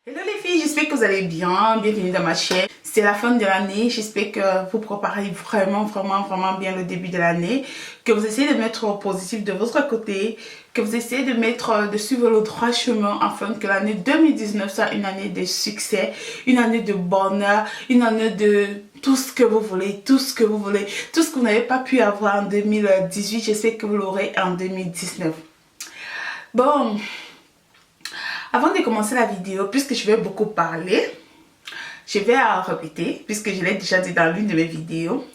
Hello les filles, j'espère que vous allez bien, bienvenue dans ma chaîne. C'est la fin de l'année, j'espère que vous préparez vraiment bien le début de l'année, que vous essayez de mettre au positif de votre côté, que vous essayez de suivre le droit chemin afin que l'année 2019 soit une année de succès, une année de bonheur, une année de tout ce que vous voulez, tout ce que vous n'avez pas pu avoir en 2018, je sais que vous l'aurez en 2019. Bon, avant de commencer la vidéo, puisque je vais beaucoup parler, je vais répéter, puisque je l'ai déjà dit dans l'une de mes vidéos.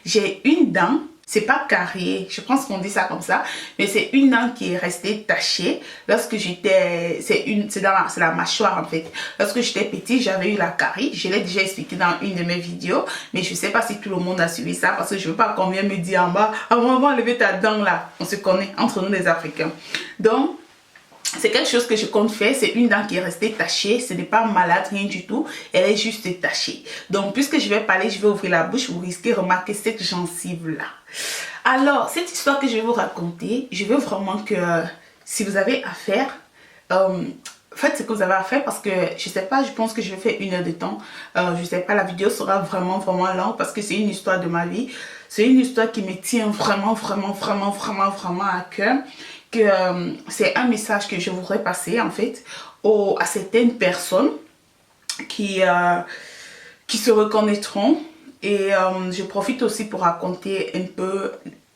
J'ai une dent, c'est pas carré, je pense qu'on dit ça comme ça, mais c'est une dent qui est restée tachée lorsque j'étais, c'est la mâchoire en fait. Lorsque j'étais petite, j'avais eu la carie, je l'ai déjà expliqué dans une de mes vidéos, mais je sais pas si tout le monde a suivi ça parce que je veux pas qu'on vienne me dire en bas, ah, on va enlever ta dent là. On se connaît entre nous les Africains. Donc, c'est quelque chose que je compte faire, c'est une dent qui est restée tachée, ce n'est pas malade, rien du tout, elle est juste tachée. Donc puisque je vais parler, je vais ouvrir la bouche, vous risquez de remarquer cette gencive là. Alors, cette histoire que je vais vous raconter, je veux vraiment que si vous avez à faire, faites ce que vous avez à faire parce que je sais pas, je pense que je vais faire 1 heure de temps. Je sais pas, la vidéo sera vraiment longue parce que c'est une histoire de ma vie. C'est une histoire qui me tient vraiment à cœur. C'est un message que je voudrais passer en fait à certaines personnes qui se reconnaîtront et je profite aussi pour raconter un peu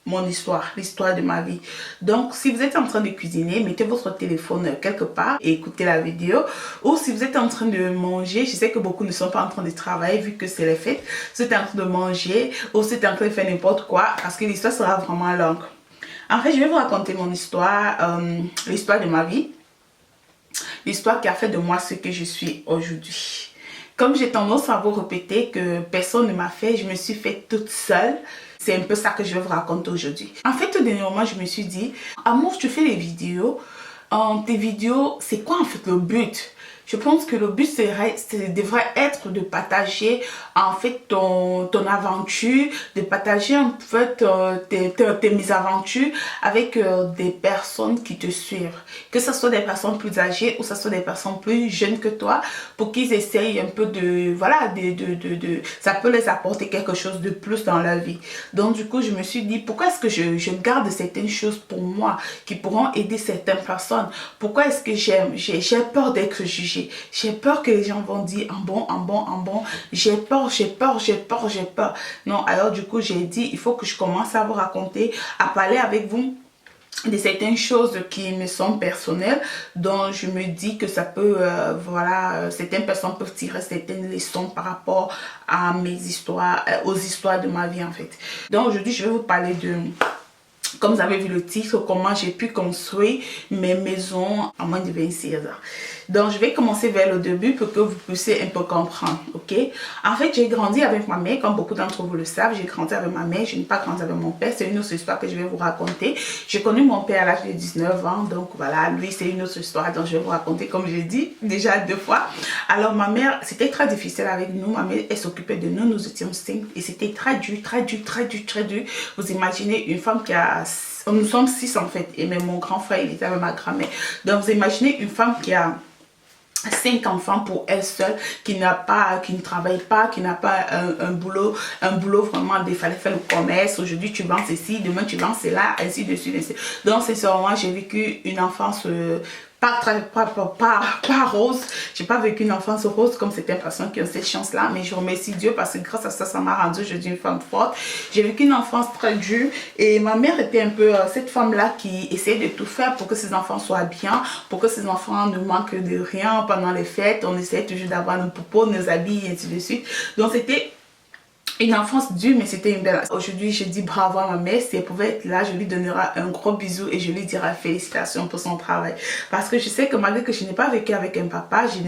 mon histoire, l'histoire de ma vie. Donc si vous êtes en train de cuisiner, mettez votre téléphone quelque part et écoutez la vidéo, ou si vous êtes en train de manger, je sais que beaucoup ne sont pas en train de travailler vu que c'est les fêtes, vous êtes en train de manger ou vous êtes en train de faire n'importe quoi parce que l'histoire sera vraiment longue. En fait, je vais vous raconter mon histoire, l'histoire de ma vie, l'histoire qui a fait de moi ce que je suis aujourd'hui. Comme j'ai tendance à vous répéter que personne ne m'a fait, je me suis fait toute seule. C'est un peu ça que je vais vous raconter aujourd'hui. En fait, au dernier moment, je me suis dit, Amour, tu fais les vidéos. Tes vidéos, c'est quoi en fait le but? Je pense que le but devrait être de partager en fait ton aventure, de partager en fait tes mésaventures avec des personnes qui te suivent. Que ce soit des personnes plus âgées ou que ce soit des personnes plus jeunes que toi pour qu'ils essayent un peu de, voilà, ça peut les apporter quelque chose de plus dans leur vie. Donc du coup, je me suis dit, pourquoi est-ce que je garde certaines choses pour moi qui pourront aider certaines personnes? Pourquoi est-ce que j'ai peur d'être jugée? J'ai peur que les gens vont dire en bon. J'ai peur. Non, alors du coup, j'ai dit, il faut que je commence à vous raconter, à parler avec vous de certaines choses qui me sont personnelles, dont je me dis que ça peut, voilà, certaines personnes peuvent tirer certaines leçons par rapport à mes histoires, aux histoires de ma vie en fait. Donc aujourd'hui, je vais vous parler de... Comme vous avez vu le titre, comment j'ai pu construire mes maisons en moins de 26 ans. Donc, je vais commencer vers le début pour que vous puissiez un peu comprendre, ok? En fait, j'ai grandi avec ma mère, comme beaucoup d'entre vous le savent. J'ai grandi avec ma mère, je n'ai pas grandi avec mon père. C'est une autre histoire que je vais vous raconter. J'ai connu mon père à l'âge de 19 ans, donc voilà, lui, c'est une autre histoire dont je vais vous raconter, comme j'ai dit déjà 2 fois. Alors, ma mère, c'était très difficile avec nous. Ma mère, elle s'occupait de nous, nous étions 5 et c'était très dur. Vous imaginez une femme qui a... Nous sommes 6 en fait, et même mon grand frère, il était avec ma grand-mère. Donc, vous imaginez une femme qui a 5 enfants pour elle seule, qui ne travaille pas, qui n'a pas un boulot vraiment, il fallait faire le commerce. Aujourd'hui tu vends ceci, demain tu vends cela, ainsi de suite. Donc sincèrement, j'ai vécu une enfance pas rose. J'ai pas vécu une enfance rose comme certaines personnes qui ont cette chance là, mais je remercie Dieu parce que grâce à ça, ça m'a rendu aujourd'hui une femme forte. J'ai vécu une enfance très dure et ma mère était un peu cette femme là qui essayait de tout faire pour que ses enfants soient bien, pour que ses enfants ne manquent de rien pendant les fêtes. On essayait toujours d'avoir nos poupons, nos habits et ainsi de suite. Donc c'était une enfance dure, mais c'était une belle... Aujourd'hui, je dis bravo à ma mère. Si elle pouvait être là, je lui donnerai un gros bisou et je lui dirai félicitations pour son travail. Parce que je sais que malgré que je n'ai pas vécu avec un papa, j'ai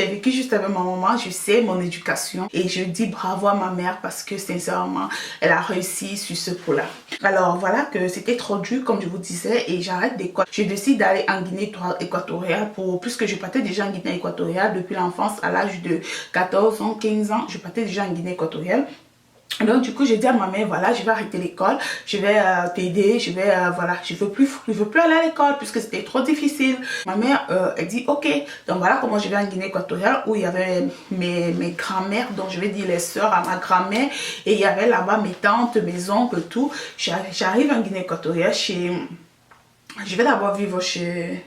vécu juste avec ma maman, je sais mon éducation. Et je dis bravo à ma mère parce que sincèrement, elle a réussi sur ce coup-là. Alors voilà que c'était trop dur, comme je vous disais, et j'arrête d'école. Je décide d'aller en Guinée équatoriale, puisque je partais déjà en Guinée équatoriale depuis l'enfance, à l'âge de 14 ans, 15 ans, je partais déjà en Guinée équatoriale. Donc du coup j'ai dit à ma mère, voilà, je vais arrêter l'école, je vais t'aider, je vais voilà, je veux plus aller à l'école puisque c'était trop difficile. Ma mère elle dit ok. Donc voilà comment je vais en Guinée équatoriale où il y avait mes grands-mères, donc je vais dire les sœurs à ma grand-mère, et il y avait là-bas mes tantes, mes oncles, tout. J'arrive en Guinée équatoriale je vais d'abord vivre chez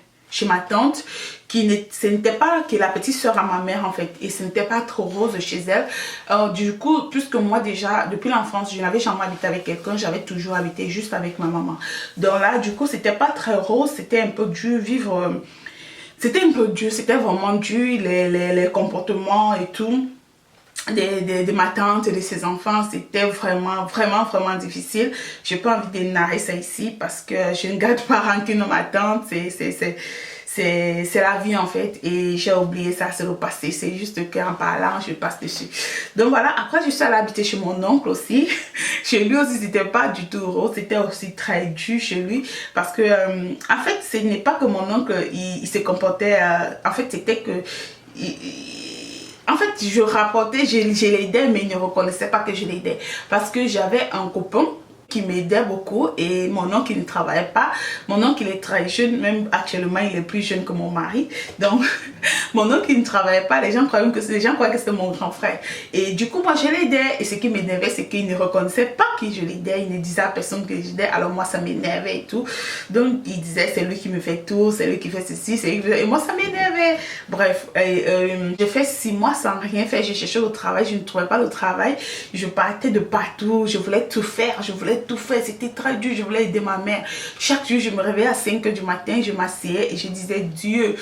ma tante, ce n'était pas que la petite soeur à ma mère en fait, et ce n'était pas trop rose chez elle. Du coup, puisque moi déjà, depuis l'enfance, je n'avais jamais habité avec quelqu'un, j'avais toujours habité juste avec ma maman. Donc là, du coup, c'était pas très rose, c'était un peu dur vivre, c'était un peu dur, c'était vraiment dur, les comportements et tout. De ma tante et de ses enfants, c'était vraiment difficile. J'ai pas envie de narrer ça ici parce que je ne garde pas rancune de ma tante, c'est la vie en fait, et j'ai oublié ça, c'est le passé, c'est juste qu'en parlant je passe dessus. Donc voilà, après je suis allée habiter chez mon oncle aussi. Chez lui aussi c'était pas du tout rose, c'était aussi très dur chez lui parce que en fait ce n'est pas que mon oncle il se comportait, en fait c'était que en fait, je rapportais, je l'aidais, mais il ne reconnaissait pas que je l'aidais. Parce que j'avais un copain qui m'aidait beaucoup et mon oncle qui ne travaillait pas. Mon oncle il est très jeune, même actuellement il est plus jeune que mon mari. Donc mon oncle qui ne travaillait pas, les gens croyaient que c'était mon grand frère. Et du coup moi je l'aidais, et ce qui m'énervait c'est qu'il ne reconnaissait pas que je l'aidais, il ne disait à personne que j'aidais, alors moi ça m'énervait et tout. Donc il disait c'est lui qui me fait tout, c'est lui qui fait ceci, c'est lui qui fait... Et moi ça m'énervait. Bref, j'ai fait 6 mois sans rien faire, j'ai cherché le travail, je ne trouvais pas le travail, je partais de partout, je voulais tout faire, tout faire, c'était très dur, je voulais aider ma mère. Chaque jour je me réveillais à 5 h du matin, je m'asseyais et je disais Dieu,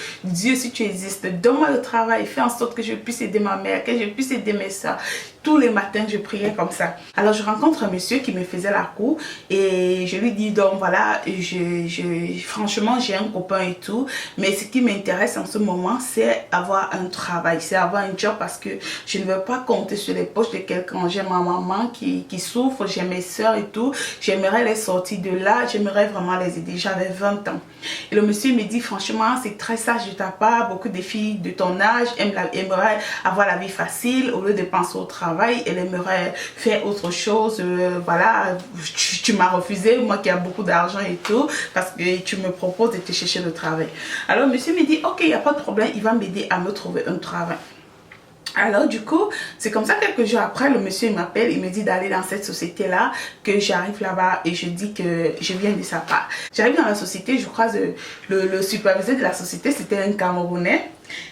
si tu existes, donne-moi le travail, fais en sorte que je puisse aider ma mère, que je puisse aider mes soeurs. Tous les matins je priais comme ça. Alors je rencontre un monsieur qui me faisait la cour et je lui dis donc voilà, franchement j'ai un copain et tout, mais ce qui m'intéresse en ce moment c'est avoir un travail, c'est avoir un job, parce que je ne veux pas compter sur les poches de quelqu'un. J'ai ma maman qui souffre, j'ai mes soeurs et tout, j'aimerais les sortir de là, j'aimerais vraiment les aider. J'avais 20 ans et le monsieur me dit franchement c'est très sage de ta part, beaucoup de filles de ton âge aimeraient avoir la vie facile, au lieu de penser au travail, elle aimerait faire autre chose. Voilà, tu m'as refusé, moi qui a beaucoup d'argent et tout, parce que tu me proposes de te chercher le travail. Alors monsieur me dit ok, il n'y a pas de problème, il va m'aider à me trouver un travail. Alors du coup, c'est comme ça, quelques jours après, le monsieur m'appelle, il me dit d'aller dans cette société-là, que j'arrive là-bas et je dis que je viens de sa part. J'arrive dans la société, je crois que le superviseur de la société, c'était un Camerounais.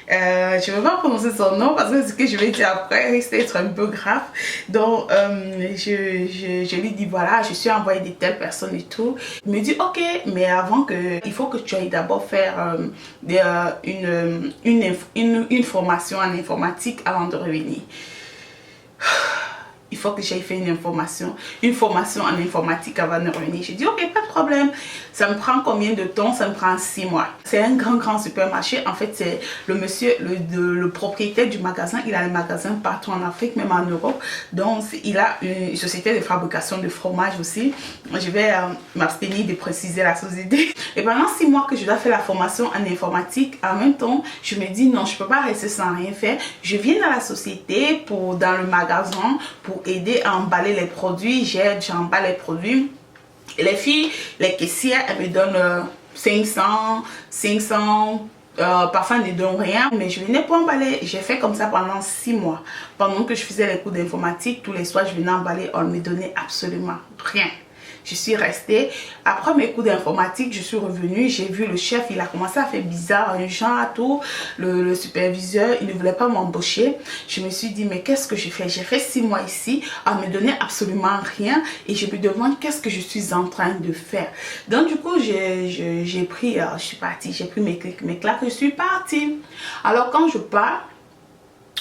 Je ne vais pas prononcer son nom parce que ce que je vais dire après risque d'être un peu grave. Donc je lui dis voilà, je suis envoyée de telle personne et tout. Il me dit ok, mais avant il faut que tu ailles d'abord faire une formation en informatique avant de revenir. Il faut que j'aille faire une formation en informatique avant de revenir. J'ai dit ok, pas de problème. Ça me prend combien de temps? Ça me prend 6 mois. C'est un grand supermarché. En fait, c'est le monsieur, le propriétaire du magasin. Il a des magasins partout en Afrique, même en Europe. Donc, il a une société de fabrication de fromage aussi. Je vais m'abstenir de préciser la société. Et pendant 6 mois que je dois faire la formation en informatique, en même temps, je me dis non, je ne peux pas rester sans rien faire. Je viens dans la société, dans le magasin, pour aider à emballer les produits. J'emballe les produits. Et les filles, les caissières, elles me donnent 500, parfois elles ne donnent rien, mais je venais pour emballer. J'ai fait comme ça pendant 6 mois. Pendant que je faisais les cours d'informatique, tous les soirs je venais emballer, on ne me donnait absolument rien. Je suis restée. Après mes cours d'informatique, je suis revenue. J'ai vu le chef, il a commencé à faire bizarre, un genre à tout. Le superviseur, il ne voulait pas m'embaucher. Je me suis dit, mais qu'est-ce que j'ai fait? J'ai fait 6 mois ici, on ne me donnait absolument rien. Et je me demande qu'est-ce que je suis en train de faire. Donc du coup, j'ai pris, je suis partie, j'ai pris mes claques, je suis partie. Alors quand je pars,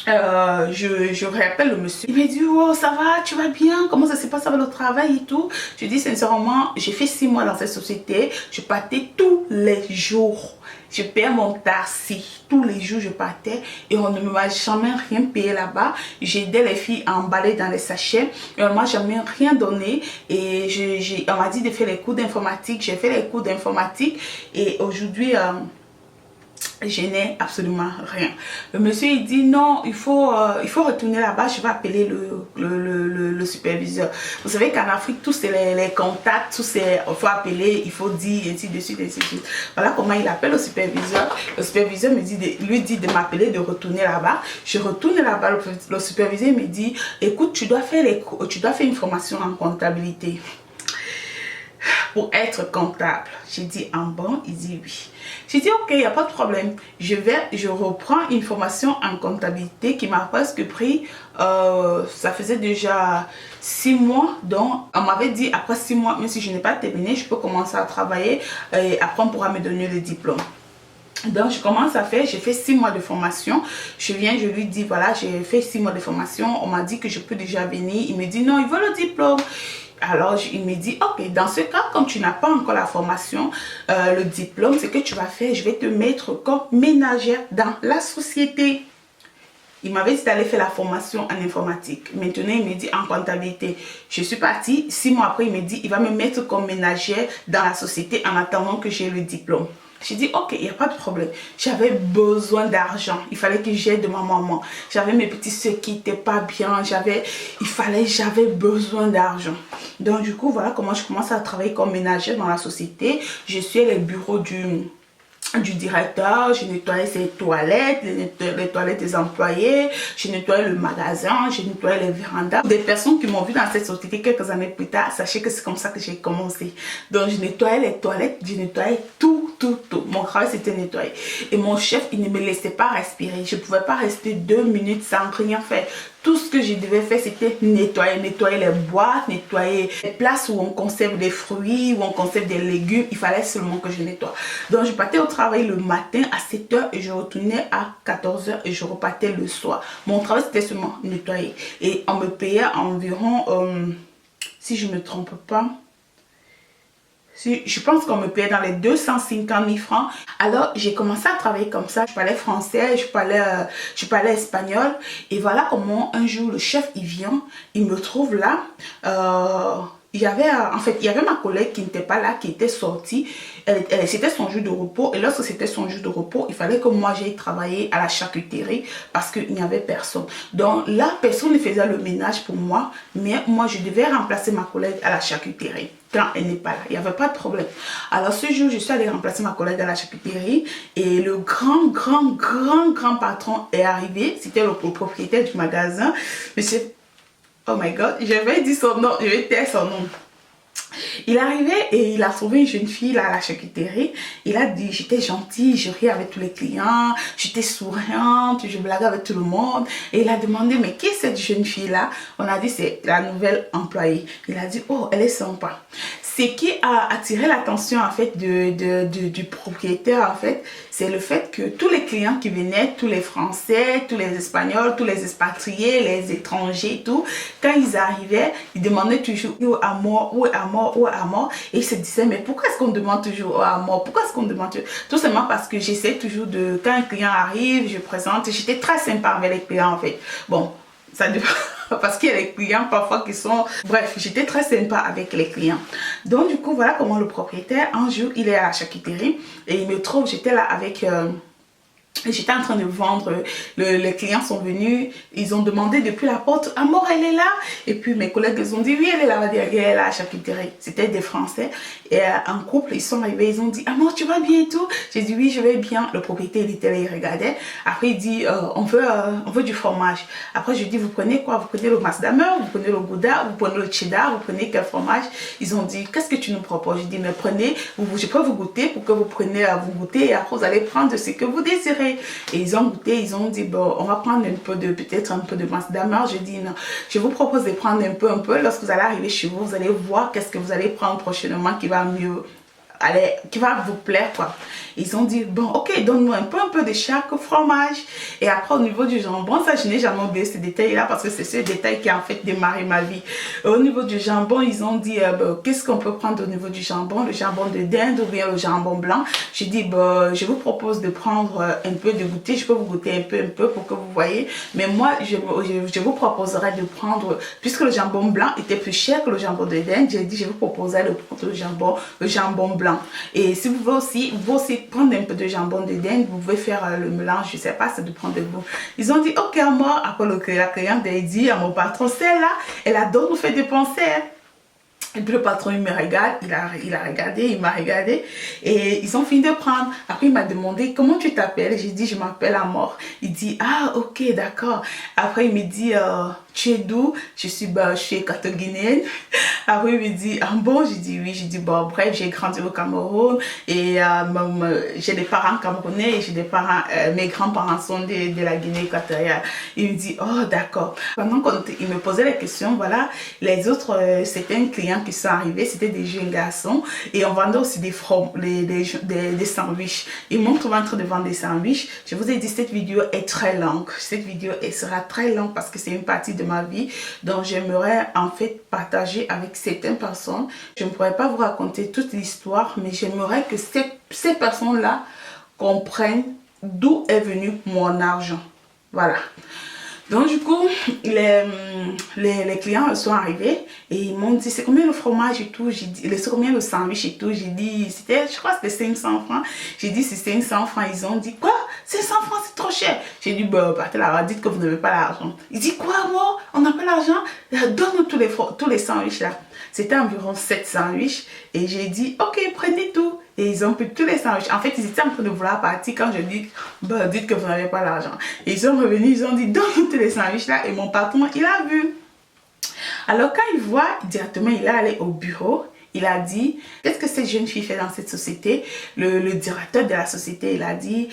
je rappelle le monsieur. Il m'a dit oh ça va, tu vas bien, comment ça se passe avec le travail et tout. Je dis sincèrement, j'ai fait 6 mois dans cette société, je partais tous les jours. Je payais mon taxi, tous les jours je partais et on ne m'a jamais rien payé là-bas. J'aidais les filles à emballer dans les sachets et on ne m'a jamais rien donné. Et on m'a dit de faire les cours d'informatique, j'ai fait les cours d'informatique et aujourd'hui Je n'ai absolument rien. Le monsieur il dit non, il faut retourner là-bas, je vais appeler le superviseur. Vous savez qu'en Afrique, tous les contacts, il faut appeler, il faut dire, ainsi de suite, ainsi de suite. Voilà comment il appelle le superviseur. Le superviseur lui dit de m'appeler, de retourner là-bas. Je retourne là-bas, le superviseur me dit, écoute, tu dois faire une formation en comptabilité pour être comptable. J'ai dit en bon, il dit oui. J'ai dit ok, il n'y a pas de problème. Je reprends une formation en comptabilité qui m'a presque pris, ça faisait déjà 6 mois. Donc on m'avait dit après 6 mois, même si je n'ai pas terminé, je peux commencer à travailler et après on pourra me donner le diplôme. Donc je commence à faire, j'ai fait 6 mois de formation. Je lui dis voilà, j'ai fait 6 mois de formation. On m'a dit que je peux déjà venir. Il me dit non, il veut le diplôme. Alors, il me dit, ok, dans ce cas, comme tu n'as pas encore la formation, le diplôme, ce que tu vas faire, je vais te mettre comme ménagère dans la société. Il m'avait dit d'aller faire la formation en informatique. Maintenant, il me dit en comptabilité. Je suis partie. 6 mois après, il me dit, il va me mettre comme ménagère dans la société en attendant que j'ai le diplôme. J'ai dit, ok, il n'y a pas de problème. J'avais besoin d'argent. Il fallait que j'aide de ma maman. J'avais mes petits soeurs qui n'étaient pas bien. J'avais besoin d'argent. Donc, du coup, voilà comment je commence à travailler comme ménagère dans la société. Je suis les bureaux du directeur, je nettoyais ses toilettes, les toilettes des employés, je nettoyais le magasin, je nettoyais les vérandas. Des personnes qui m'ont vu dans cette société quelques années plus tard, sachez que c'est comme ça que j'ai commencé. Donc je nettoyais les toilettes, je nettoyais tout. Mon travail c'était nettoyer. Et mon chef, il ne me laissait pas respirer. Je ne pouvais pas rester 2 minutes sans rien faire. Tout ce que je devais faire, c'était nettoyer les boîtes, nettoyer les places où on conserve des fruits, où on conserve des légumes. Il fallait seulement que je nettoie. Donc, je partais au travail le matin à 7 h et je retournais à 14 h et je repartais le soir. Mon travail, c'était seulement nettoyer. Et on me payait environ, si je ne me trompe pas, je pense qu'on me payait dans les 250 000 francs. Alors, j'ai commencé à travailler comme ça. Je parlais français, je parlais espagnol. Et voilà comment un jour, le chef, il vient, il me trouve là. Il y avait ma collègue qui n'était pas là, qui était sortie. C'était son jour de repos. Et lorsque c'était son jour de repos, il fallait que moi j'aille travailler à la charcuterie parce qu'il n'y avait personne. Donc là, personne ne faisait le ménage pour moi. Mais moi, je devais remplacer ma collègue à la charcuterie quand elle n'est pas là. Il n'y avait pas de problème. Alors ce jour, je suis allée remplacer ma collègue à la charcuterie. Et le grand patron est arrivé. C'était le propriétaire du magasin. Monsieur... Oh my god, je vais dire son nom, je vais taire son nom. Il est arrivé et il a trouvé une jeune fille là à la charcuterie. Il a dit, j'étais gentille, je riais avec tous les clients, j'étais souriante, je blaguais avec tout le monde. Et il a demandé, mais qui est cette jeune fille là? On a dit, c'est la nouvelle employée. Il a dit, oh, elle est sympa. Ce qui a attiré l'attention en fait du propriétaire en fait, c'est le fait que tous les clients qui venaient, tous les Français, tous les Espagnols, tous les expatriés, les étrangers et tout, quand ils arrivaient, ils demandaient toujours où à mort, où à mort, où à mort. Et ils se disaient, mais pourquoi est-ce qu'on demande toujours où à mort? Pourquoi est-ce qu'on demande toujours? Tout simplement parce que j'essaie toujours de, quand un client arrive, je présente, j'étais très sympa avec les clients en fait. Bon, ça dépend. Parce qu'il y a des clients parfois qui sont... Bref, j'étais très sympa avec les clients. Donc du coup, voilà comment le propriétaire, un jour, il est à la charcuterie et il me trouve, j'étais là avec... J'étais en train de vendre, les clients sont venus, ils ont demandé depuis la porte, Amor, elle est là? Et puis mes collègues, ils ont dit, oui, elle est là derrière la charcuterie. C'était des Français. Et en couple, ils sont arrivés, ils ont dit, Amor, tu vas bien et tout? J'ai dit, oui, je vais bien. Le propriétaire, il était là, il regardait. Après, il dit, on veut du fromage. Après, je dis, vous prenez quoi? Vous prenez le Masdamer, vous prenez le Gouda, vous prenez le cheddar, vous prenez quel fromage? Ils ont dit, qu'est-ce que tu nous proposes? Je dis, mais prenez, je peux vous goûter pour que vous preniez à vous goûter et après, vous allez prendre ce que vous désirez. Et ils ont goûté, ils ont dit, bon, on va prendre peut-être un peu de Masdamer. Je dis, non, je vous propose de prendre un peu. Lorsque vous allez arriver chez vous, vous allez voir qu'est-ce que vous allez prendre prochainement qui va mieux, qui va vous plaire, quoi. Ils ont dit, bon, ok, donne-moi un peu de chaque fromage. Et après, au niveau du jambon, ça, je n'ai jamais oublié ce détail-là parce que c'est ce détail qui a en fait démarré ma vie. Au niveau du jambon, ils ont dit, qu'est-ce qu'on peut prendre au niveau du jambon? Le jambon de dinde ou bien le jambon blanc? J'ai dit, je vous propose de prendre un peu de goûter. Je peux vous goûter un peu pour que vous voyez. Mais moi, je vous proposerais de prendre, puisque le jambon blanc était plus cher que le jambon de dinde, j'ai dit, je vous proposerais de prendre le jambon blanc. excellent. Et si vous voulez aussi prendre un peu de jambon de dinde, vous pouvez faire le mélange, je sais pas, c'est de prendre de vous. Ils ont dit, ok, moi, après la cliente a dit à mon patron, celle-là, elle adore nous faire dépenser. Et puis le patron, il me regarde, il a regardé, il m'a regardé et ils ont fini de prendre. Après, il m'a demandé comment tu t'appelles. J'ai dit, je m'appelle Amor. Il dit, ah, ok, d'accord. Après, il me dit, tu es d'où? Je suis équato-guinéenne. Après, il me dit, ah bon? J'ai dit oui. J'ai dit, bon, bref, j'ai grandi au Cameroun et j'ai des parents camerounais et j'ai des parents, mes grands-parents sont de la Guinée équatoriale. Il me dit, oh, d'accord. Pendant qu'il me posait les questions, voilà, les autres, c'était un client qui sont arrivés, c'était des jeunes garçons et on vendait aussi des sandwichs. Ils m'ont trouvé en train de vendre des sandwichs. Je vous ai dit, cette vidéo est très longue. Cette vidéo, elle sera très longue parce que c'est une partie de ma vie dont j'aimerais en fait partager avec certaines personnes. Je ne pourrais pas vous raconter toute l'histoire, mais j'aimerais que ces personnes-là comprennent d'où est venu mon argent. Voilà. Donc du coup, les clients sont arrivés et ils m'ont dit c'est combien le fromage et tout. J'ai dit c'est combien le sandwich et tout. J'ai dit je crois que c'était 500 francs. J'ai dit c'est 500 francs. Ils ont dit quoi? 500 francs c'est trop cher. J'ai dit bah partez là-bas, dites que vous n'avez pas l'argent. Ils disent quoi moi? On n'a pas l'argent? Donne-nous tous les sandwichs là. C'était environ 7 sandwichs et j'ai dit ok prenez tout. Et ils ont pris tous les sandwichs. En fait, ils étaient en train de vouloir partir quand je dis, bah, dites que vous n'avez pas l'argent. Et ils sont revenus, ils ont dit, donne-nous tous les sandwichs là. Et mon patron, il a vu. Alors, quand il voit, directement, il est allé au bureau. Il a dit, qu'est-ce que cette jeune fille fait dans cette société? Le directeur de la société, il a dit,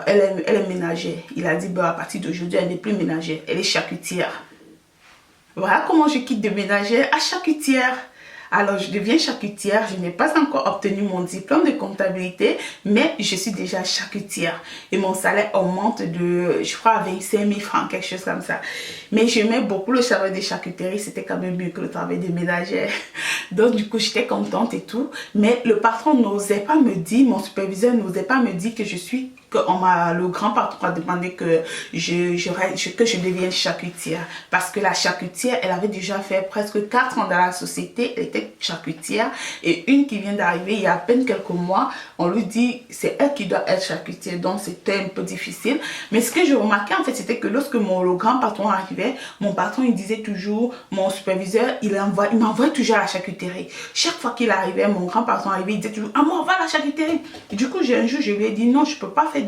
elle est ménagère. Il a dit, bah, à partir d'aujourd'hui, elle n'est plus ménagère. Elle est charcutière. Voilà comment je quitte de ménagère à charcutière. Alors, je deviens charcutière. Je n'ai pas encore obtenu mon diplôme de comptabilité, mais je suis déjà charcutière. Et mon salaire augmente de, je crois, 25 000 francs, quelque chose comme ça. Mais j'aimais beaucoup le travail de charcuterie. C'était quand même mieux que le travail de ménagère. Donc, du coup, j'étais contente et tout. Mais le patron n'osait pas me dire, mon superviseur n'osait pas me dire que le grand patron a demandé que je devienne charcutière. Parce que la charcutière, elle avait déjà fait presque 4 ans dans la société. Elle était charcutière. Et une qui vient d'arriver il y a à peine quelques mois, on lui dit c'est elle qui doit être charcutière. Donc c'était un peu difficile. Mais ce que je remarquais en fait, c'était que lorsque le grand patron arrivait, mon patron il disait toujours, mon superviseur, il m'envoie toujours à la charcuterie. Chaque fois qu'il arrivait, mon grand patron arrivait, il disait toujours, ah moi, va à la charcuterie. Et du coup, un jour, je lui ai dit, non, je ne peux pas faire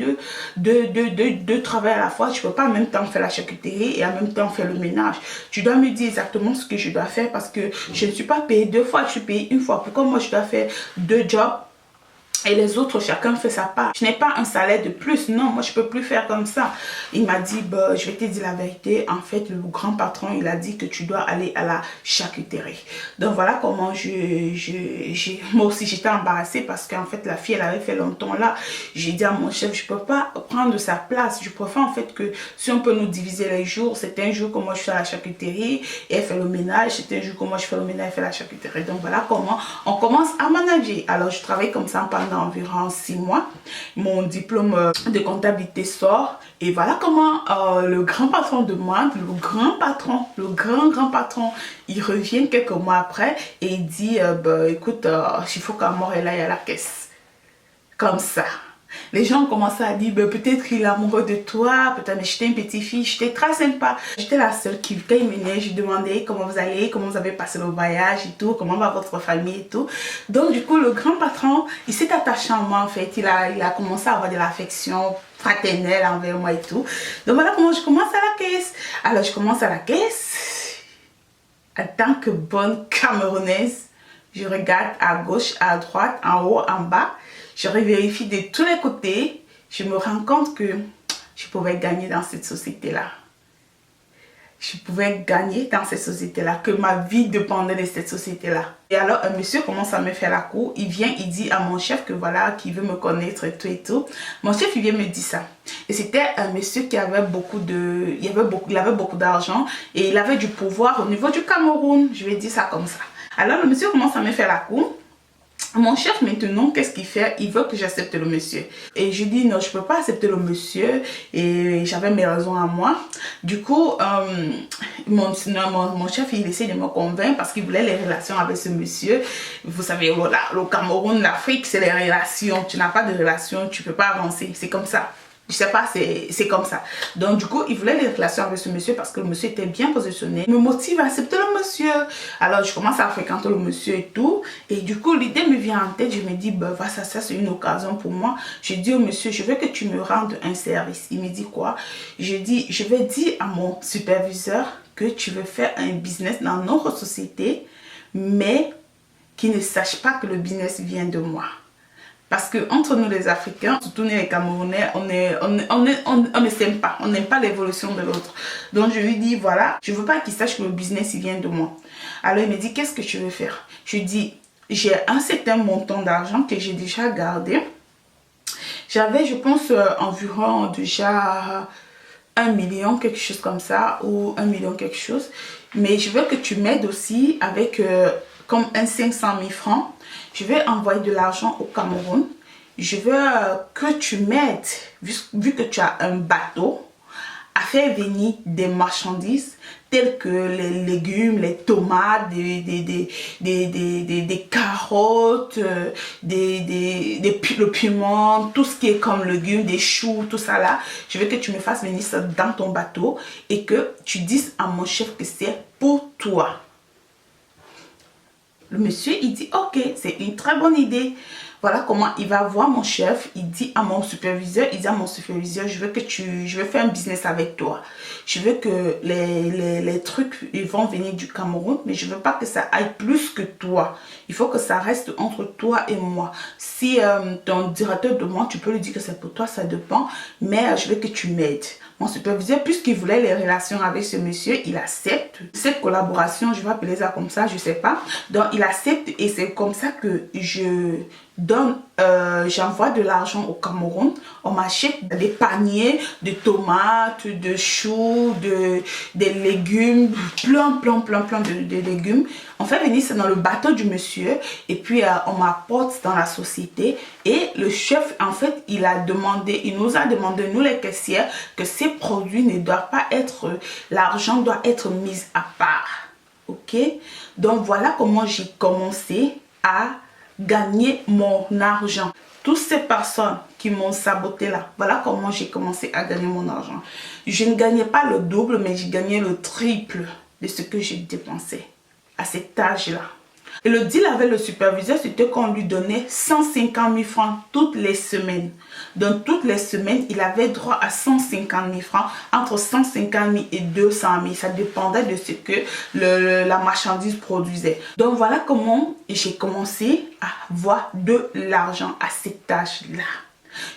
deux travail à la fois. Je ne peux pas en même temps faire la charcuterie et en même temps faire le ménage. Tu dois me dire exactement ce que je dois faire parce que je ne suis pas payée 2 fois, je suis payée 1 fois. Pourquoi moi, je dois faire 2 jobs? Et les autres, chacun fait sa part. Je n'ai pas un salaire de plus. Non, moi, je ne peux plus faire comme ça. Il m'a dit, bah, je vais te dire la vérité. En fait, le grand patron, il a dit que tu dois aller à la charcuterie. Donc, voilà comment moi aussi, j'étais embarrassée parce qu'en fait, la fille, elle avait fait longtemps là. J'ai dit à mon chef, je ne peux pas prendre sa place. Je préfère en fait que si on peut nous diviser les jours, c'est un jour que moi, je fais la charcuterie et elle fait le ménage. C'est un jour que moi, je fais le ménage et elle fait la charcuterie. Donc, voilà comment on commence à manager. Alors, je travaille comme ça pendant environ 6 mois. Mon diplôme de comptabilité sort et voilà comment le grand patron demande, le grand patron, il revient quelques mois après et il dit bah, écoute, il faut qu'Amor elle aille à la caisse. Comme ça. Les gens ont commencé à dire, peut-être qu'il est amoureux de toi, peut-être, mais j'étais une petite fille, j'étais très sympa. J'étais la seule qui, quand il venait, je lui demandais comment vous allez, comment vous avez passé le voyage et tout, comment va votre famille et tout. Donc, du coup, le grand patron, il s'est attaché à moi en fait. Il a commencé à avoir de l'affection fraternelle envers moi et tout. Donc, voilà comment je commence à la caisse. Alors, je commence à la caisse. En tant que bonne Camerounaise, je regarde à gauche, à droite, en haut, en bas. Je vérifie de tous les côtés. Je me rends compte que je pouvais gagner dans cette société-là. Je pouvais gagner dans cette société-là, que ma vie dépendait de cette société-là. Et alors, un monsieur commence à me faire la cour. Il vient, il dit à mon chef que voilà, qu'il veut me connaître et tout et tout. Mon chef, il vient me dire ça. Et c'était un monsieur qui avait il avait beaucoup d'argent et il avait du pouvoir au niveau du Cameroun. Je vais dire ça comme ça. Alors, le monsieur commence à me faire la cour. Mon chef maintenant, qu'est-ce qu'il fait? Il veut que j'accepte le monsieur. Et je dis non, je peux pas accepter le monsieur. Et j'avais mes raisons à moi. Du coup, mon chef, il essaie de me convaincre parce qu'il voulait les relations avec ce monsieur. Vous savez, voilà, le Cameroun, l'Afrique, c'est les relations. Tu n'as pas de relations, tu peux pas avancer. C'est comme ça. Je sais pas, c'est comme ça. Donc du coup, il voulait des relations avec ce monsieur parce que le monsieur était bien positionné. Il me motive à accepter le monsieur. Alors je commence à fréquenter le monsieur et tout. Et du coup, l'idée me vient en tête. Je me dis, bah, ça c'est une occasion pour moi. Je dis au monsieur, je veux que tu me rendes un service. Il me dit quoi? Je dis, je vais dire à mon superviseur que tu veux faire un business dans notre société, mais qu'il ne sache pas que le business vient de moi. Parce que entre nous les Africains, surtout nous les Camerounais, on ne s'aime pas. On n'aime pas l'évolution de l'autre. Donc je lui dis, voilà, je ne veux pas qu'il sache que le business il vient de moi. Alors il me dit, qu'est-ce que tu veux faire? Je lui dis, j'ai un certain montant d'argent que j'ai déjà gardé. J'avais, je pense, environ déjà 1 million, quelque chose comme ça, ou 1 million quelque chose. Mais je veux que tu m'aides aussi avec comme un 500 000 francs. Je vais envoyer de l'argent au Cameroun. Je veux que tu m'aides, vu que tu as un bateau, à faire venir des marchandises telles que les légumes, les tomates, des carottes, le piment, tout ce qui est comme légumes, des choux, tout ça là. Je veux que tu me fasses venir ça dans ton bateau et que tu dises à mon chef que c'est pour toi. Le monsieur, il dit, ok, c'est une très bonne idée. Voilà comment il va voir mon chef. Il dit à mon superviseur, je veux faire un business avec toi. Je veux que les trucs, ils vont venir du Cameroun, mais je veux pas que ça aille plus que toi. Il faut que ça reste entre toi et moi. Si ton directeur demande, tu peux lui dire que c'est pour toi, ça dépend. Mais je veux que tu m'aides. Mon superviseur, puisqu'il voulait les relations avec ce monsieur, il accepte. Cette collaboration, je vais appeler ça comme ça, je sais pas. Donc, il accepte et c'est comme ça que j'envoie de l'argent au Cameroun. On m'achète des paniers de tomates, de choux, des légumes, plein de légumes. On fait venir ça dans le bateau du monsieur et puis on m'apporte dans la société. Et le chef, en fait, il nous a demandé, nous les caissières, que ces produits ne doivent pas être, l'argent doit être mis à part. Ok? Donc voilà comment j'ai commencé à gagner mon argent. Toutes ces personnes qui m'ont saboté là, voilà comment j'ai commencé à gagner mon argent. Je ne gagnais pas le double, mais j'ai gagné le triple de ce que j'ai dépensé à cet âge-là. Et le deal avec le superviseur, c'était qu'on lui donnait 150 000 francs toutes les semaines. Donc, toutes les semaines, il avait droit à 150 000 francs, entre 150 000 et 200 000. Ça dépendait de ce que la marchandise produisait. Donc, voilà comment j'ai commencé à avoir de l'argent à cet âge-là.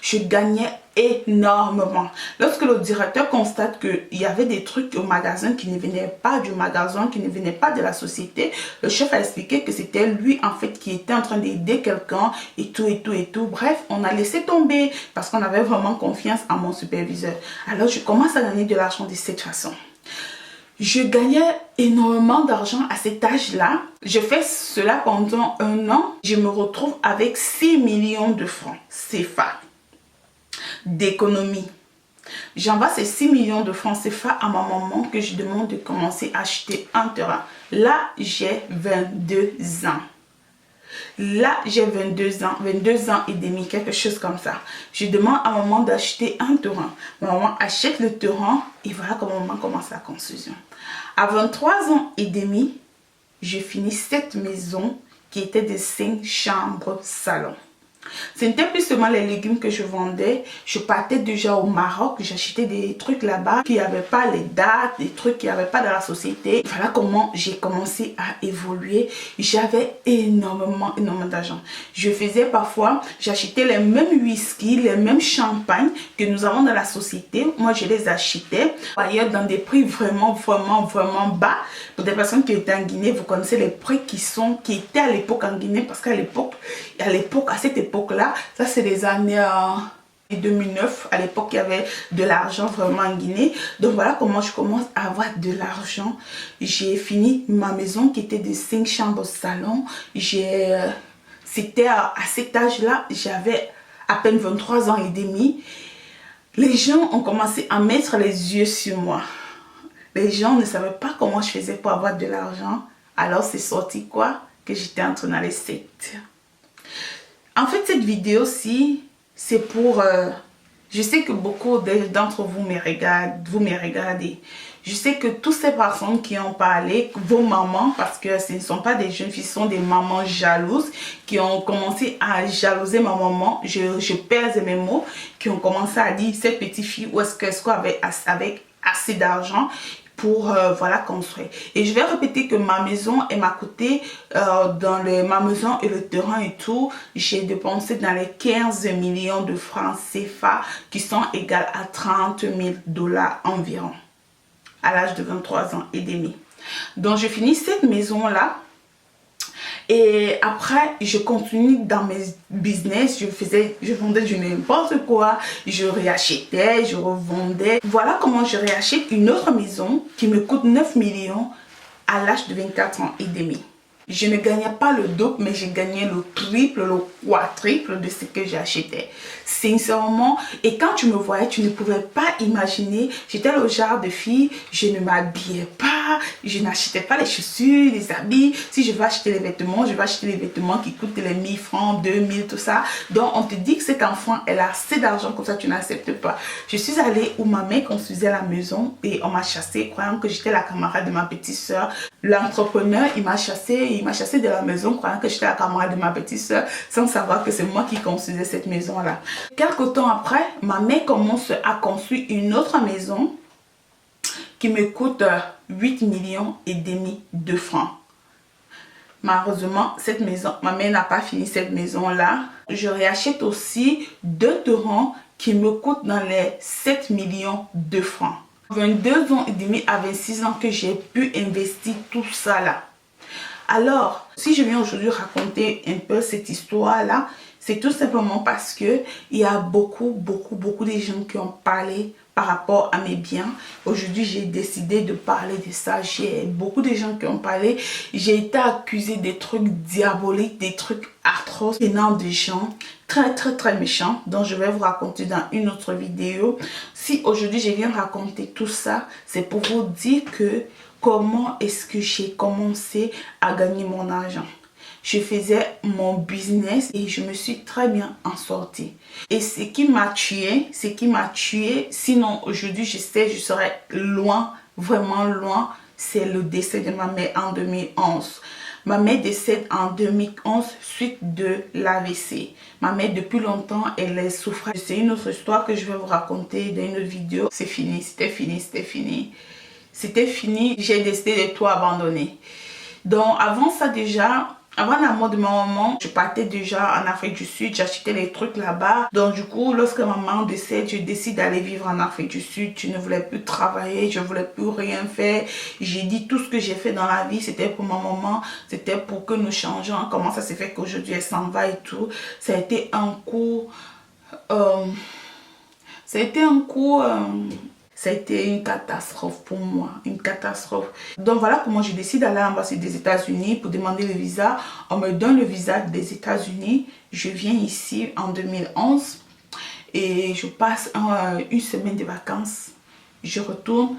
Je gagnais énormément. Lorsque le directeur constate qu'il y avait des trucs au magasin qui ne venaient pas du magasin, qui ne venaient pas de la société, le chef a expliqué que c'était lui en fait qui était en train d'aider quelqu'un et tout. Bref, on a laissé tomber parce qu'on avait vraiment confiance en mon superviseur. Alors je commence à gagner de l'argent de cette façon. Je gagnais énormément d'argent à cet âge-là. Je fais cela pendant 1 an. Je me retrouve avec 6 millions de francs CFA d'économie. J'envoie ces 6 millions de francs CFA à ma maman que je demande de commencer à acheter un terrain. Là, j'ai 22 ans. Là, j'ai 22 ans et demi, quelque chose comme ça. Je demande à maman d'acheter un terrain. Maman achète le terrain et voilà comment maman commence la construction. À 23 ans et demi, je finis cette maison qui était de 5 chambres salon. Ce n'était plus seulement les légumes que je vendais. Je partais déjà au Maroc. J'achetais des trucs là-bas qui n'avaient pas les dates, des trucs qui n'avaient pas dans la société. Voilà comment j'ai commencé à évoluer. J'avais énormément d'argent. Je faisais parfois, j'achetais les mêmes whisky, les mêmes champagnes que nous avons dans la société. Moi, je les achetais ailleurs dans des prix vraiment bas. Pour des personnes qui étaient en Guinée, vous connaissez les prix qui étaient à l'époque en Guinée parce qu'à l'époque, à cette époque-là, ça c'est les années 2009, à l'époque il y avait de l'argent vraiment en Guinée. Donc voilà comment je commence à avoir de l'argent. J'ai fini ma maison qui était de 5 chambres salon. c'était à cet âge-là, j'avais à peine 23 ans et demi. Les gens ont commencé à mettre les yeux sur moi. Les gens ne savaient pas comment je faisais pour avoir de l'argent. Alors c'est sorti quoi? Que j'étais entrée dans les sectes. En fait, cette vidéo-ci, c'est pour... je sais que beaucoup d'entre vous me regardez. Je sais que toutes ces personnes qui ont parlé, vos mamans, parce que ce ne sont pas des jeunes filles, ce sont des mamans jalouses qui ont commencé à jalouser ma maman. Je pèse mes mots, qui ont commencé à dire, cette petite fille, où est-ce qu'elle soit avec assez d'argent pour voilà, construire. Et je vais répéter que ma maison, elle m'a coûté ma maison et le terrain et tout, j'ai dépensé dans les 15 millions de francs CFA qui sont égales à 30 000 $ environ à l'âge de 23 ans et demi. Donc je finis cette maison là. Et après, je continue dans mes business, je vendais du n'importe quoi, je réachetais, je revendais. Voilà comment je réachète une autre maison qui me coûte 9 millions à l'âge de 24 ans et demi. Je ne gagnais pas le double, mais je gagnais le triple, le quadruple de ce que j'achetais. Sincèrement, et quand tu me voyais, tu ne pouvais pas imaginer. J'étais le genre de fille, je ne m'habillais pas, je n'achetais pas les chaussures, les habits. Si je veux acheter les vêtements, je vais acheter les vêtements qui coûtent les 1000 francs, 2000, tout ça. Donc, on te dit que cet enfant, elle a assez d'argent, comme ça, tu n'acceptes pas. Je suis allée où ma mère construisait la maison et on m'a chassée, croyant que j'étais la camarade de ma petite soeur. L'entrepreneur, il m'a chassée de la maison, croyant que j'étais la camarade de ma petite soeur, sans savoir que c'est moi qui construisais cette maison-là. Quelques temps après, ma mère commence à construire une autre maison qui me coûte 8 millions et demi de francs. Malheureusement, cette maison, ma mère n'a pas fini cette maison-là. Je réachète aussi 2 terrains qui me coûtent dans les 7 millions de francs. 22 ans et demi à 26 ans que j'ai pu investir tout ça là. Alors, si je viens aujourd'hui raconter un peu cette histoire-là, c'est tout simplement parce que il y a beaucoup de gens qui ont parlé par rapport à mes biens. Aujourd'hui, j'ai décidé de parler de ça. J'ai beaucoup de gens qui ont parlé. J'ai été accusée des trucs diaboliques, des trucs atroces venant des gens très méchants, dont je vais vous raconter dans une autre vidéo. Si aujourd'hui, je viens raconter tout ça, c'est pour vous dire que comment est-ce que j'ai commencé à gagner mon argent. Je faisais mon business et je me suis très bien en sortie. Et ce qui m'a tué, sinon aujourd'hui je serais loin, vraiment loin, c'est le décès de ma mère en 2011. Ma mère décède en 2011 suite de l'AVC. Ma mère depuis longtemps, elle souffrait. C'est une autre histoire que je vais vous raconter dans une autre vidéo. C'est fini, c'était fini. C'était fini, j'ai décidé de tout abandonner. Donc avant ça déjà, avant la mort de ma maman, je partais déjà en Afrique du Sud, j'achetais les trucs là-bas. Donc du coup, lorsque maman décède, je décide d'aller vivre en Afrique du Sud. Je ne voulais plus travailler, je ne voulais plus rien faire. J'ai dit tout ce que j'ai fait dans la vie, c'était pour ma maman, c'était pour que nous changeons. Comment ça s'est fait qu'aujourd'hui elle s'en va et tout. Ça a été un coup... Ça a été une catastrophe pour moi, une catastrophe. Donc voilà comment je décide d'aller à l'ambassade des États-Unis pour demander le visa. On me donne le visa des États-Unis. Je viens ici en 2011 et je passe une semaine de vacances. Je retourne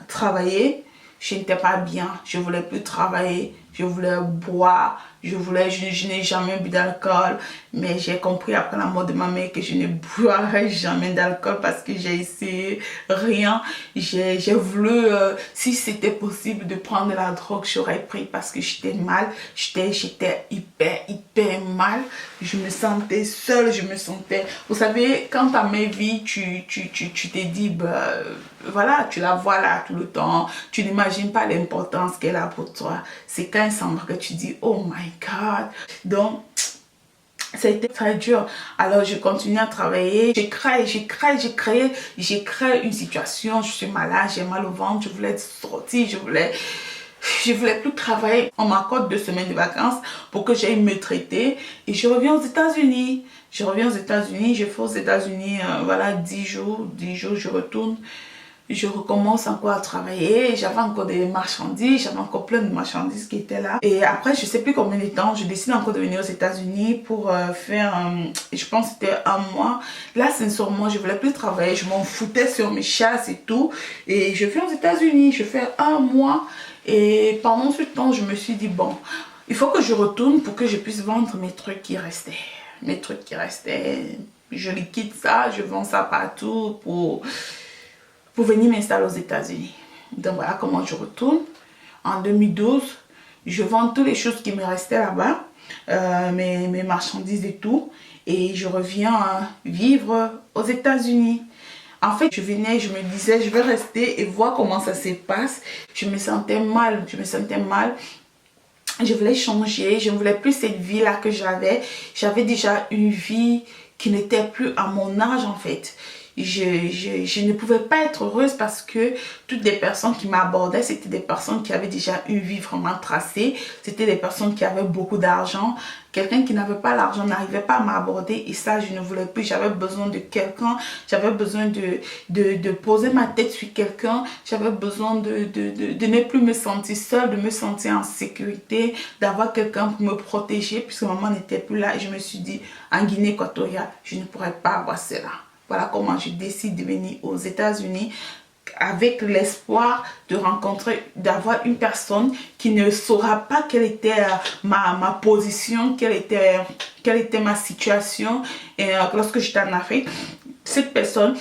travailler. Je n'étais pas bien, je voulais plus travailler, je voulais boire, je n'ai jamais bu d'alcool, mais j'ai compris après la mort de ma mère que je ne boirais jamais d'alcool parce que j'ai essayé rien. J'ai voulu, si c'était possible de prendre de la drogue, j'aurais pris parce que j'étais mal, j'étais hyper mal, je me sentais seule, vous savez, quand ta mère vit, tu te dis, bah, voilà, tu la vois là tout le temps, tu n'imagines pas l'importance qu'elle a pour toi. C'est quand elle s'en va que tu dis, oh my God. Donc, ça a été très dur. Alors, je continue à travailler. J'ai créé une situation. Je suis malade, j'ai mal au ventre, je voulais sortir, je voulais plus travailler. On m'accorde 2 semaines de vacances pour que j'aille me traiter. Et je reviens aux États-Unis. Je fais aux États-Unis, voilà, 10 jours, je retourne. je recommence encore à travailler. J'avais encore des marchandises, j'avais encore plein de marchandises qui étaient là. Et après, je sais plus combien de temps, je décide encore de venir aux États-Unis pour faire, je pense que c'était un mois. Là, sincèrement, je voulais plus travailler, je m'en foutais sur mes chasses et tout. Et je viens aux États-Unis, je fais un mois. Et pendant ce temps, je me suis dit, bon, il faut que je retourne pour que je puisse vendre mes trucs qui restaient. Mes trucs qui restaient, je liquide ça, je vends ça partout pour venir m'installer aux États-Unis. Donc voilà comment je retourne. En 2012, je vends toutes les choses qui me restaient là-bas, mes marchandises et tout. Et je reviens vivre aux États-Unis. En fait, je venais, je me disais, je vais rester et voir comment ça se passe. Je me sentais mal, Je voulais changer, je ne voulais plus cette vie-là que j'avais. J'avais déjà une vie qui n'était plus à mon âge en fait. Je ne pouvais pas être heureuse parce que toutes les personnes qui m'abordaient, c'était des personnes qui avaient déjà une vie vraiment tracée. C'était des personnes qui avaient beaucoup d'argent. Quelqu'un qui n'avait pas l'argent n'arrivait pas à m'aborder et ça, je ne voulais plus. J'avais besoin de quelqu'un. J'avais besoin de poser ma tête sur quelqu'un. J'avais besoin de ne plus me sentir seule, de me sentir en sécurité, d'avoir quelqu'un pour me protéger puisque maman n'était plus là. Et je me suis dit, en Guinée équatoriale, je ne pourrais pas avoir cela. Voilà comment je décide de venir aux États-Unis avec l'espoir de rencontrer, d'avoir une personne qui ne saura pas quelle était ma position, quelle était ma situation. Et lorsque j'étais en Afrique, cette personne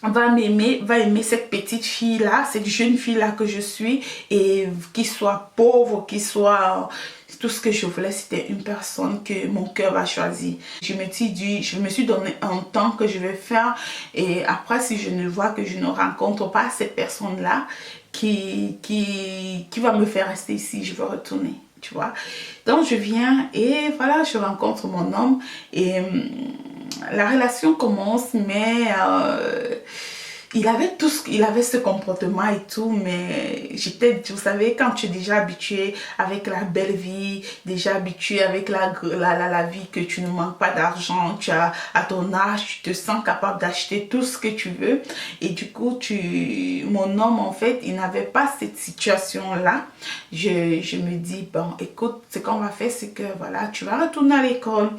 va m'aimer, va aimer cette petite fille-là, cette jeune fille-là que je suis, et qu'il soit pauvre, qu'il soit... Tout ce que je voulais, c'était une personne que mon cœur va choisir. Je me suis donné un temps que je vais faire. Et après, si je ne vois que je ne rencontre pas cette personne-là qui va me faire rester ici, je vais retourner. Tu vois. Donc, je viens et voilà, je rencontre mon homme. Et la relation commence, mais... il avait ce comportement et tout, mais vous savez, quand tu es déjà habitué avec la belle vie, déjà habitué avec la vie, que tu ne manques pas d'argent, tu as à ton âge, tu te sens capable d'acheter tout ce que tu veux. Et du coup, mon homme, en fait, il n'avait pas cette situation-là. Je me dis, bon, écoute, ce qu'on va faire, c'est que voilà, tu vas retourner à l'école.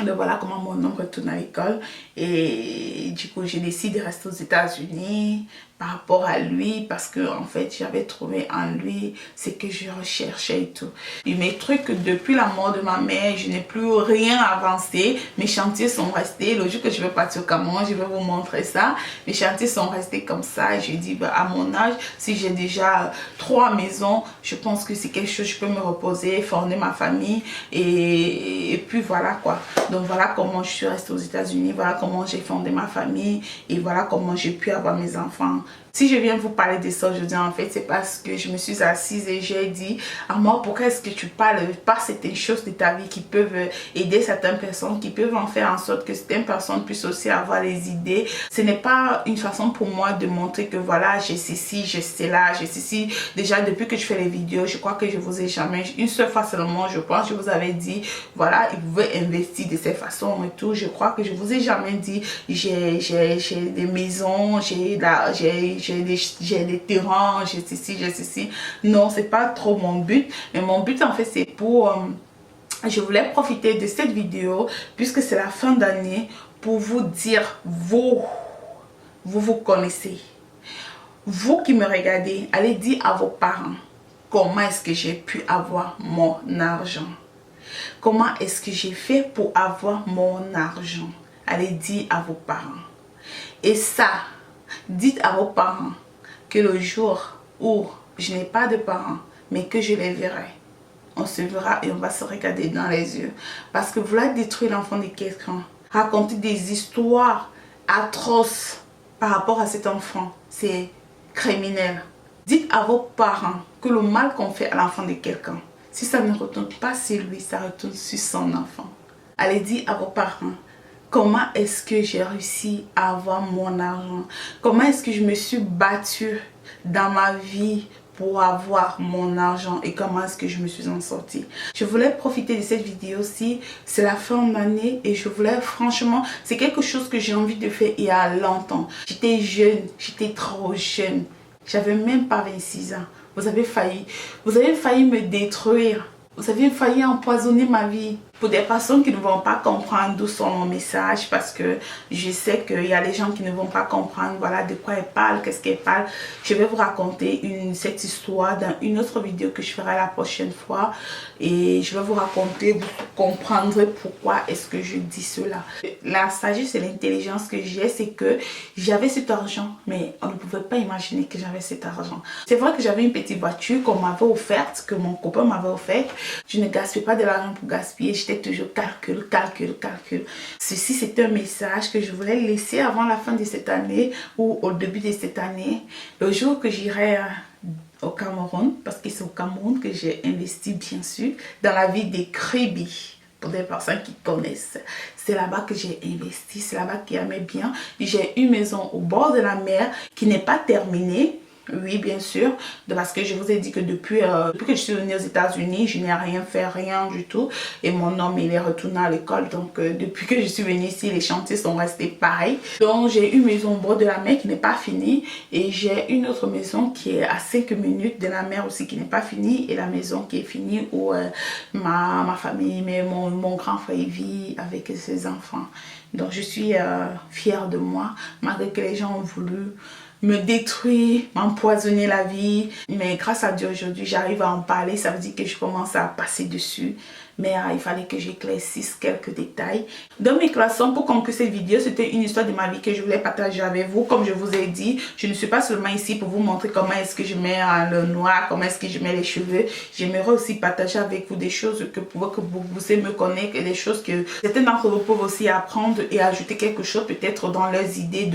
Donc voilà comment mon homme retourne à l'école et du coup j'ai décidé de rester aux États-Unis par rapport à lui parce que en fait j'avais trouvé en lui ce que je recherchais et tout. Et mes trucs, depuis la mort de ma mère, je n'ai plus rien avancé. Mes chantiers sont restés. Le jour que je vais partir au Cameroun, je vais vous montrer ça. Mes chantiers sont restés comme ça et je dis bah, à mon âge, si j'ai déjà 3 maisons, je pense que c'est quelque chose, je peux me reposer, fonder ma famille et puis voilà quoi. Donc voilà comment je suis restée aux États-Unis, voilà comment j'ai fondé ma famille et voilà comment j'ai pu avoir mes enfants. Si je viens vous parler de ça aujourd'hui, en fait, c'est parce que je me suis assise et j'ai dit, Amor, pourquoi est-ce que tu parles pas certaines choses de ta vie qui peuvent aider certaines personnes, qui peuvent en faire en sorte que certaines personnes puissent aussi avoir les idées. Ce n'est pas une façon pour moi de montrer que voilà, j'ai ceci, j'ai cela, j'ai ceci. Déjà, depuis que je fais les vidéos, je crois que je vous ai jamais, une seule fois seulement, je pense, je vous avais dit, voilà, il pouvait investir de cette façon et tout. Je crois que je vous ai jamais dit, j'ai des maisons, j'ai des terrains, j'ai ceci, j'ai ceci. Non, c'est pas trop mon but. Mais mon but, en fait, c'est pour... je voulais profiter de cette vidéo, puisque c'est la fin d'année, pour vous dire, vous connaissez. Vous qui me regardez, allez dire à vos parents, comment est-ce que j'ai pu avoir mon argent? Comment est-ce que j'ai fait pour avoir mon argent? Allez dire à vos parents. Et ça, dites à vos parents que le jour où je n'ai pas de parents, mais que je les verrai, on se verra et on va se regarder dans les yeux. Parce que vouloir détruire l'enfant de quelqu'un, raconter des histoires atroces par rapport à cet enfant, c'est criminel. Dites à vos parents que le mal qu'on fait à l'enfant de quelqu'un, si ça ne retourne pas sur lui, ça retourne sur son enfant. Allez dire à vos parents, comment est-ce que j'ai réussi à avoir mon argent? Comment est-ce que je me suis battue dans ma vie pour avoir mon argent et comment est-ce que je me suis en sortie. Je voulais profiter de cette vidéo aussi, c'est la fin de l'année et je voulais franchement, c'est quelque chose que j'ai envie de faire il y a longtemps. J'étais jeune, j'étais trop jeune, j'avais même pas 26 ans. Vous avez failli me détruire. Vous avez failli empoisonner ma vie. Pour des personnes qui ne vont pas comprendre d'où sont mon message, parce que je sais qu'il y a des gens qui ne vont pas comprendre voilà, de quoi elle parle, qu'est-ce qu'elle parle. Je vais vous raconter cette histoire dans une autre vidéo que je ferai la prochaine fois. Et je vais vous raconter, vous comprendrez pourquoi est-ce que je dis cela. La sagesse et l'intelligence que j'ai, c'est que j'avais cet argent, mais on ne pouvait pas imaginer que j'avais cet argent. C'est vrai que j'avais une petite voiture qu'on m'avait offerte, que mon copain m'avait offerte. Je ne gaspille pas de l'argent pour gaspiller. J'étais toujours calcul. Ceci, c'est un message que je voulais laisser avant la fin de cette année ou au début de cette année. Le jour que j'irai au Cameroun, parce que c'est au Cameroun que j'ai investi bien sûr, dans la ville des Kribi. Pour des personnes qui connaissent, c'est là-bas que j'ai investi, c'est là-bas qu'il y avait bien. J'ai une maison au bord de la mer qui n'est pas terminée. Oui, bien sûr, parce que je vous ai dit que depuis que je suis venue aux États-Unis, je n'ai rien fait, rien du tout. Et mon homme, il est retourné à l'école. Donc, depuis que je suis venue ici, les chantiers sont restés pareils. Donc, j'ai une maison au bord de la mer qui n'est pas finie. Et j'ai une autre maison qui est à 5 minutes de la mer aussi qui n'est pas finie. Et la maison qui est finie où ma famille, mais mon grand frère vit avec ses enfants. Donc, je suis fière de moi, malgré que les gens ont voulu me détruire, m'empoisonner la vie. Mais grâce à Dieu aujourd'hui, j'arrive à en parler. Ça veut dire que je commence à passer dessus. Mais il fallait que j'éclaircisse quelques détails. Dans mes classons, pour conclure cette vidéo, c'était une histoire de ma vie que je voulais partager avec vous. Comme je vous ai dit, je ne suis pas seulement ici pour vous montrer comment est-ce que je mets le noir, comment est-ce que je mets les cheveux. J'aimerais aussi partager avec vous des choses pour que vous puissiez me connaître et des choses que certains d'entre vous peuvent aussi apprendre et ajouter quelque chose peut-être dans leurs idées,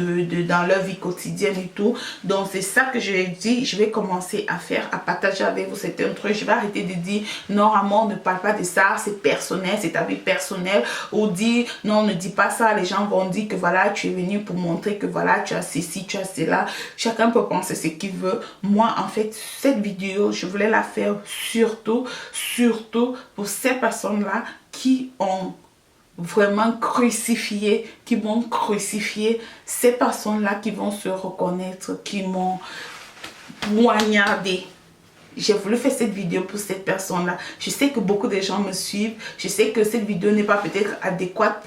dans leur vie quotidienne et tout. Donc c'est ça que je dit, je vais commencer à faire, à partager avec vous certains trucs. Je vais arrêter de dire non, Amor, ne parle pas de ça. C'est personnel, c'est ta vie personnelle, ou dire non, ne dis pas ça, les gens vont dire que voilà, tu es venu pour montrer que voilà, tu as ceci, tu as cela. Chacun peut penser ce qu'il veut. Moi, en fait, cette vidéo, je voulais la faire surtout pour ces personnes-là qui ont vraiment crucifié, qui m'ont crucifié, ces personnes-là qui vont se reconnaître, qui m'ont poignardé. J'ai voulu faire cette vidéo pour cette personne-là. Je sais que beaucoup de gens me suivent. Je sais que cette vidéo n'est pas peut-être adéquate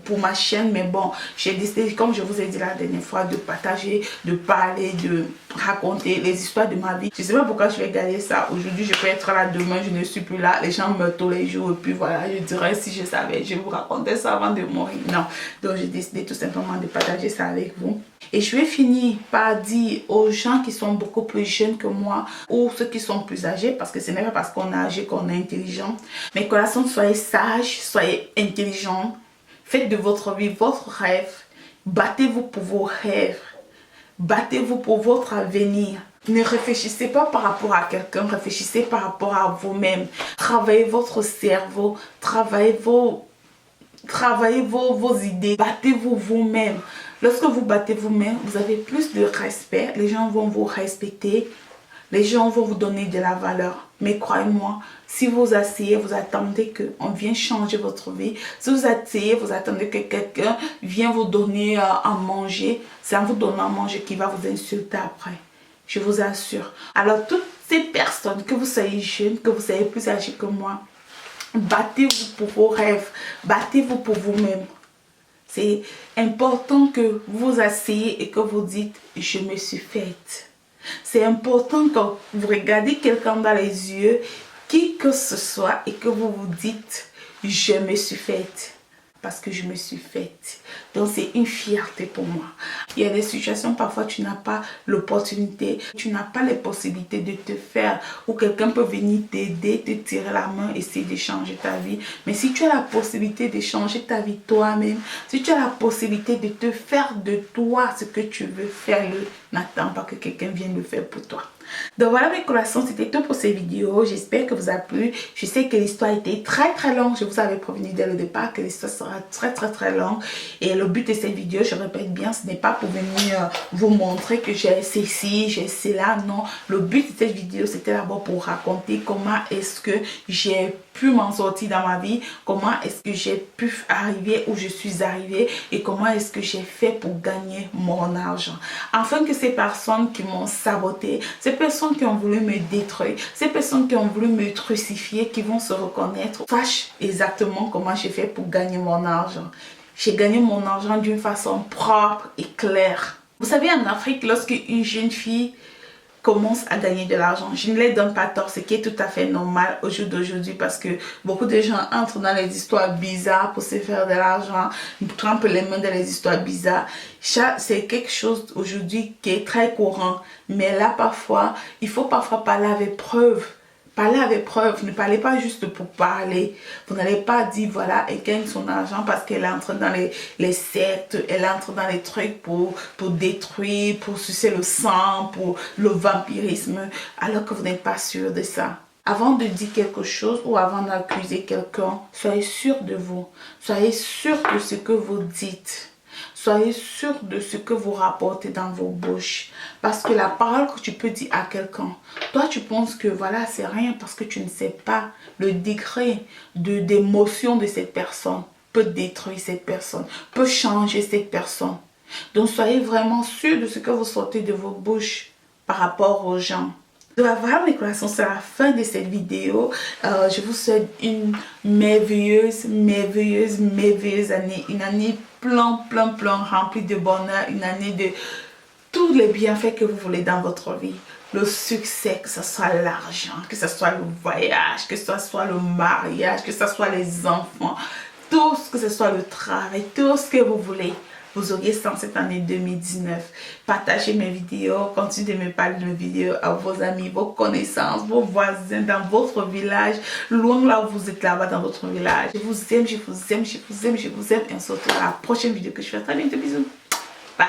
pour ma chaîne. Mais bon, j'ai décidé, comme je vous ai dit la dernière fois, de partager, de parler, de raconter les histoires de ma vie. Je ne sais pas pourquoi je vais garder ça. Aujourd'hui, je peux être là. Demain, je ne suis plus là. Les gens me tous les jours. Et puis voilà, je dirais si je savais, je vous racontais ça avant de mourir. Non. Donc, j'ai décidé tout simplement de partager ça avec vous. Et je vais finir par dire aux gens qui sont beaucoup plus jeunes que moi ou ceux qui sont plus âgés, parce que ce n'est pas parce qu'on est âgé qu'on est intelligent. Mes collations, soyez sages, soyez intelligents. Faites de votre vie votre rêve. Battez-vous pour vos rêves. Battez-vous pour votre avenir. Ne réfléchissez pas par rapport à quelqu'un, réfléchissez par rapport à vous-même. Travaillez votre cerveau, travaillez vos idées. Battez-vous vous-même. Lorsque vous battez vous-même, vous avez plus de respect. Les gens vont vous respecter. Les gens vont vous donner de la valeur. Mais croyez-moi, si vous asseyez, vous attendez qu'on vienne changer votre vie. Si vous asseyez, vous attendez que quelqu'un vienne vous donner à manger. C'est en vous donnant à manger qu'il va vous insulter après. Je vous assure. Alors, toutes ces personnes, que vous soyez jeunes, que vous soyez plus âgés que moi, battez-vous pour vos rêves. Battez-vous pour vous-même. C'est important que vous asseyez et que vous dites « je me suis faite ». C'est important que vous regardez quelqu'un dans les yeux, qui que ce soit, et que vous vous dites « je me suis faite ». Parce que je me suis faite. Donc c'est une fierté pour moi. Il y a des situations, parfois tu n'as pas l'opportunité, tu n'as pas les possibilités de te faire, ou quelqu'un peut venir t'aider, te tirer la main, essayer de changer ta vie. Mais si tu as la possibilité de changer ta vie toi-même, si tu as la possibilité de te faire de toi ce que tu veux faire, n'attends pas que quelqu'un vienne le faire pour toi. Donc voilà mes collations, c'était tout pour ces vidéos. J'espère que vous a plu. Je sais que l'histoire était très longue. Je vous avais prévenu dès le départ que l'histoire serait sera très longue. Et le but de cette vidéo, je répète bien, ce n'est pas pour venir vous montrer que j'ai ceci, j'ai cela. Non, le but de cette vidéo, c'était d'abord pour raconter comment est-ce que j'ai pu m'en sortir dans ma vie, comment est-ce que j'ai pu arriver où je suis arrivée et comment est-ce que j'ai fait pour gagner mon argent. Afin que ces personnes qui m'ont saboté, ces personnes qui ont voulu me détruire, ces personnes qui ont voulu me crucifier, qui vont se reconnaître, sachent exactement comment j'ai fait pour gagner mon argent. J'ai gagné mon argent d'une façon propre et claire. Vous savez, en Afrique, lorsque une jeune fille commence à gagner de l'argent, je ne les donne pas tort, ce qui est tout à fait normal au jour d'aujourd'hui parce que beaucoup de gens entrent dans les histoires bizarres pour se faire de l'argent, trempent les mains dans les histoires bizarres. C'est quelque chose aujourd'hui qui est très courant, mais là parfois, il faut parfois parler avec preuve. Parlez avec preuve, ne parlez pas juste pour parler. Vous n'allez pas dire, voilà, elle gagne son argent parce qu'elle entre dans les sectes, elle entre dans les trucs pour détruire, pour sucer le sang, pour le vampirisme, alors que vous n'êtes pas sûr de ça. Avant de dire quelque chose ou avant d'accuser quelqu'un, soyez sûr de vous. Soyez sûr de ce que vous dites. Soyez sûr de ce que vous rapportez dans vos bouches. Parce que la parole que tu peux dire à quelqu'un, toi tu penses que voilà c'est rien parce que tu ne sais pas le degré d'émotion de cette personne peut détruire cette personne, peut changer cette personne. Donc soyez vraiment sûr de ce que vous sortez de vos bouches par rapport aux gens. De avoir mes corazones, c'est la fin de cette vidéo. Je vous souhaite une merveilleuse année. Une année plein remplie de bonheur. Une année de tous les bienfaits que vous voulez dans votre vie. Le succès, que ce soit l'argent, que ce soit le voyage, que ce soit le mariage, que ce soit les enfants. Tout ce que ce soit le travail, tout ce que vous voulez. Vous auriez ça en cette année 2019. Partagez mes vidéos, continuez de me parler de mes vidéos à vos amis, vos connaissances, vos voisins, dans votre village, loin là où vous êtes là-bas dans votre village. Je vous aime, je vous aime, je vous aime, je vous aime. Et on se retrouve à la prochaine vidéo que je fais. Très bientôt, bisous. Bye.